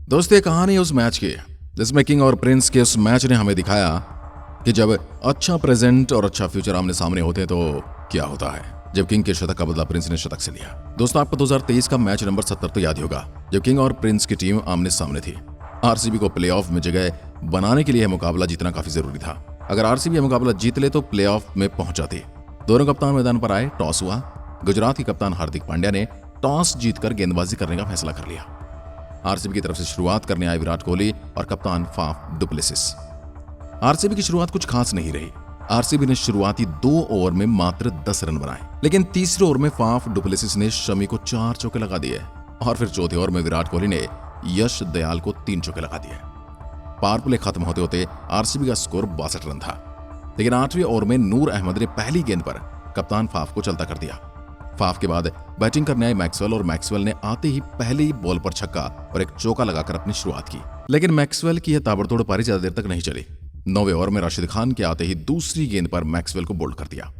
दोस्तों, ये कहानी है उस मैच की जिसमें किंग और प्रिंस के उस मैच ने हमें दिखाया कि जब अच्छा प्रेजेंट और अच्छा फ्यूचर आमने सामने होते हैं तो क्या होता है। जब किंग के शतक का बदला प्रिंस ने शतक से लिया। दोस्तों, आपको 2023 का मैच नंबर 70 तो याद ही होगा, जब किंग और प्रिंस की टीम आमने सामने थी। आरसीबी को प्लेऑफ में जगह बनाने के लिए मुकाबला जीतना काफी जरूरी था। अगर आरसीबी यह मुकाबला जीत ले तो प्लेऑफ में पहुंच जाती। दोनों कप्तान मैदान पर आए, टॉस हुआ। गुजरात के कप्तान हार्दिक पांड्या ने टॉस जीतकर गेंदबाजी करने का फैसला कर लिया। आरसीबी की तरफ से शुरुआत करने आए विराट कोहली और कप्तान फाफ डुप्लेसिस। आरसीबी की शुरुआत कुछ खास नहीं रही। आरसीबी ने शुरुआती 2 ओवर में मात्र 10 रन बनाए, लेकिन तीसरे ओवर में फाफ डुप्लेसिस ने शमी को 4 चौके लगा दिए और फिर चौथे ओवर में विराट कोहली ने यश दयाल को 3 चौके लगा दिए। पावर प्ले खत्म होते होते आरसीबी का स्कोर 62 रन था, लेकिन 8वें ओवर में नूर अहमद ने पहली गेंद पर कप्तान फाफ को चलता कर दिया। फाफ के बाद बैटिंग करने आए मैक्सवेल और मैक्सवेल ने आते ही पहले ही बॉल पर छक्का और एक चौका लगाकर अपनी शुरुआत की। लेकिन मैक्सवेल की यह ताबड़तोड़ पारी ज्यादा देर तक नहीं चली। 9वें ओवर में राशिद खान के आते ही दूसरी गेंद पर मैक्सवेल को बोल्ड कर दिया।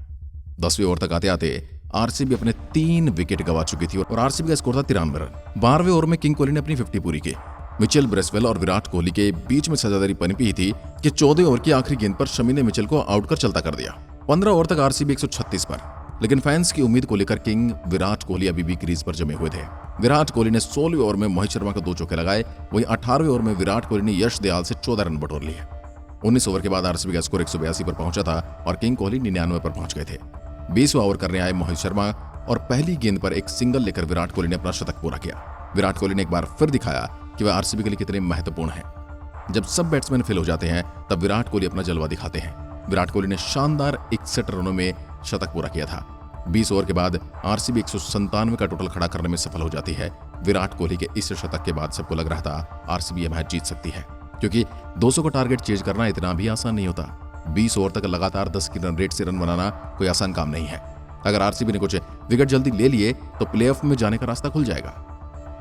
10वें ओवर तक आते आते आरसीबी अपने 3 विकेट गंवा चुकी थी और आरसीबी का स्कोर था 93 रन। 12वें ओवर में किंग कोहली ने अपनी 50 पूरी की। मिचेल ब्रेसवेल और विराट कोहली के बीच में सजादारी पनपी थी कि 14वें ओवर की आखिरी गेंद पर शमी ने मिचेल को आउट कर चलता कर दिया। 15 ओवर तक आरसीबी 136 पर, लेकिन फैंस की उम्मीद को लेकर किंग विराट कोहली अभी भी क्रीज पर जमे हुए थे। विराट कोहली ने 16वें ओवर में मोहित शर्मा को 2 चौके लगाए। वहीं 18वें ओवर में विराट कोहली ने यश दयाल से 14 रन बटोर लिए। 19 ओवर के बाद आरसीबी का स्कोर 182 पर पहुंचा था और किंग कोहली 99 पर पहुंच गए थे। 20वां ओवर करने आए मोहित शर्मा और पहली गेंद पर एक सिंगल लेकर विराट कोहली ने अपना शतक पूरा किया। विराट कोहली ने एक बार फिर दिखाया कि वह आरसीबी के लिए कितने महत्वपूर्ण हैं। जब सब बैट्समैन फेल हो जाते हैं तब विराट कोहली अपना जलवा दिखाते हैं। विराट कोहली ने शानदार 61 रनों में शतक पूरा किया था। 20 ओवर के बाद आरसीबी 197 का टोटल खड़ा करने में सफल हो जाती है। विराट कोहली के इस शतक के बाद सबको लग रहा था आरसीबी यह मैच जीत सकती है, क्योंकि 200 का टारगेट चेज करना इतना भी आसान नहीं होता। 20 ओवर तक लगातार 10 की रन रेट से रन बनाना कोई आसान काम नहीं है। अगर आरसीबी ने कुछ विकेट जल्दी ले लिए तो प्लेऑफ में जाने का रास्ता खुल जाएगा।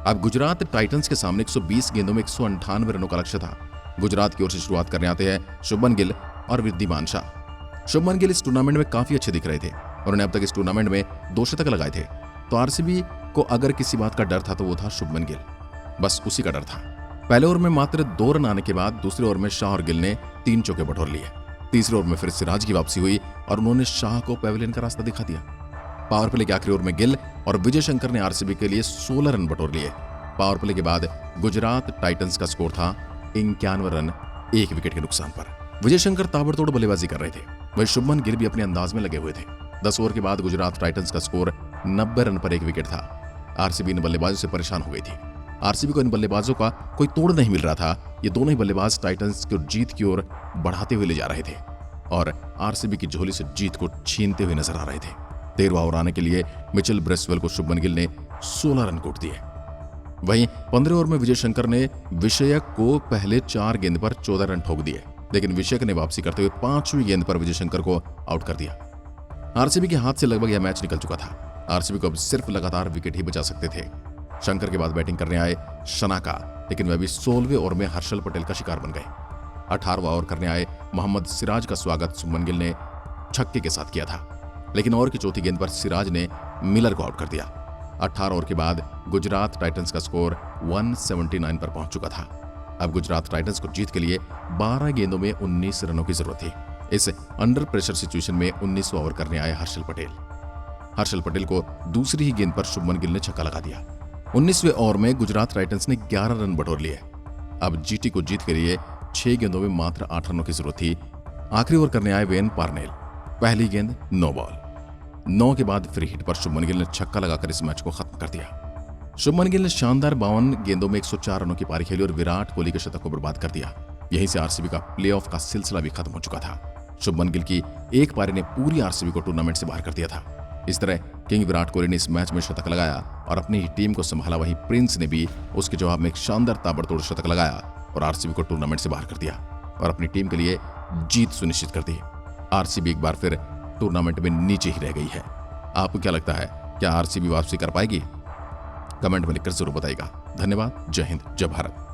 अब गुजरात टाइटंस के सामने 120 गेंदों में 198 रनों का लक्ष्य था। गुजरात की ओर से शुरुआत करने आते हैं शुभमन गिल और वृद्धिमान शाह। शुभमन गिल इस टूर्नामेंट में काफी अच्छे दिख रहे थे। उन्होंने अब तक इस टूर्नामेंट में 2 शतक लगाए थे, तो आरसीबी को अगर किसी बात का डर था तो वो था शुभमन गिल। बस उसी का डर था। पहले ओवर में मात्र 2 रन आने के बाद दूसरे ओवर में शाह और गिल ने 3 चौके बटोर लिए। तीसरे ओवर में फिर सिराज की वापसी हुई और उन्होंने शाह को पेविलियन का रास्ता दिखा दिया। पावर प्ले के आखिरी ओवर में गिल और विजय शंकर ने आरसीबी के लिए 16 रन बटोर लिए। पावर प्ले के बाद गुजरात टाइटंस का स्कोर था 91 रन 1 विकेट के नुकसान पर। विजय शंकर ताबड़तोड़ बल्लेबाजी कर रहे थे, वही शुभमन गिल भी अपने अंदाज में लगे हुए थे। 10 ओवर के बाद गुजरात टाइटंस का स्कोर 90 रन पर 1 विकेट था। आरसीबी इन बल्लेबाजों से परेशान हो गई थी। आरसीबी को इन बल्लेबाजों का कोई तोड़ नहीं मिल रहा था। ये दोनों ही बल्लेबाज टाइटंस को जीत की ओर बढ़ाते हुए ले जा रहे थे और आरसीबी की झोली से जीत को छीनते हुए नजर आ रहे थे। 13वां ओवर आने के लिए मिचेल ब्रेसवेल को शुभमन गिल ने 16 रन कूट दिए। वहीं 15वें ओवर में विजय शंकर ने विषयक को पहले 4 गेंद पर 14 रन ठोक दिए, लेकिन विषयक ने वापसी करते हुए 5वीं गेंद पर विजय शंकर को आउट कर दिया। आरसीबी के हाथ से लगभग यह मैच निकल चुका था। आरसीबी को अब सिर्फ लगातार विकेट ही बचा सकते थे। शंकर के बाद बैटिंग करने आए शनाका, लेकिन वह भी 16वें ओवर में हर्षल पटेल का शिकार बन गए। 18वां ओवर करने आए मोहम्मद सिराज का स्वागत शुभमन गिल ने छक्के के साथ किया था, लेकिन ओवर की चौथी गेंद पर सिराज ने मिलर को आउट कर दिया। 18 ओवर के बाद गुजरात टाइटंस का स्कोर 179 पर पहुंच चुका था। अब गुजरात टाइटंस को जीत के लिए 12 गेंदों में 19 रनों की जरूरत थी। इस अंडर प्रेशर सिचुएशन में 19वां ओवर करने आए हर्षल पटेल। हर्षल पटेल को दूसरी ही गेंद पर शुभमन गिल ने छक्का लगा दिया। 19वें ओवर में गुजरात टाइटंस ने 11 रन बटोर लिए। अब जीटी को जीत के लिए 6 गेंदों में मात्र 8 रनों की जरूरत थी। आखिरी ओवर करने आए वेन पार्नेल। पहली गेंद 9 बॉल। 9 के बाद फ्री हिट पर शुभमन गिल ने छक्का लगाकर इस मैच को खत्म कर दिया। शुभमन गिल ने शानदार 52 गेंदों में 104 रनों की पारी खेली और विराट कोहली के शतक को बर्बाद कर दिया। यहीं से आरसीबी का प्लेऑफ का सिलसिला भी खत्म हो चुका था। शुभमन गिल की एक पारी ने पूरी आरसीबी को टूर्नामेंट से बाहर कर दिया था। इस तरह किंग विराट कोहली ने इस मैच में शतक लगाया और अपनी ही टीम को संभाला। वहीं प्रिंस ने भी उसके जवाब में एक शानदार ताबड़तोड़ शतक लगाया और आरसीबी को टूर्नामेंट से बाहर कर दिया और अपनी टीम के लिए जीत सुनिश्चित कर दी। आरसीबी एक बार फिर टूर्नामेंट में नीचे ही रह गई है। आपको क्या लगता है, क्या आरसीबी वापसी कर पाएगी? कमेंट में लिखकर जरूर बताइएगा। धन्यवाद। जय हिंद, जय भारत।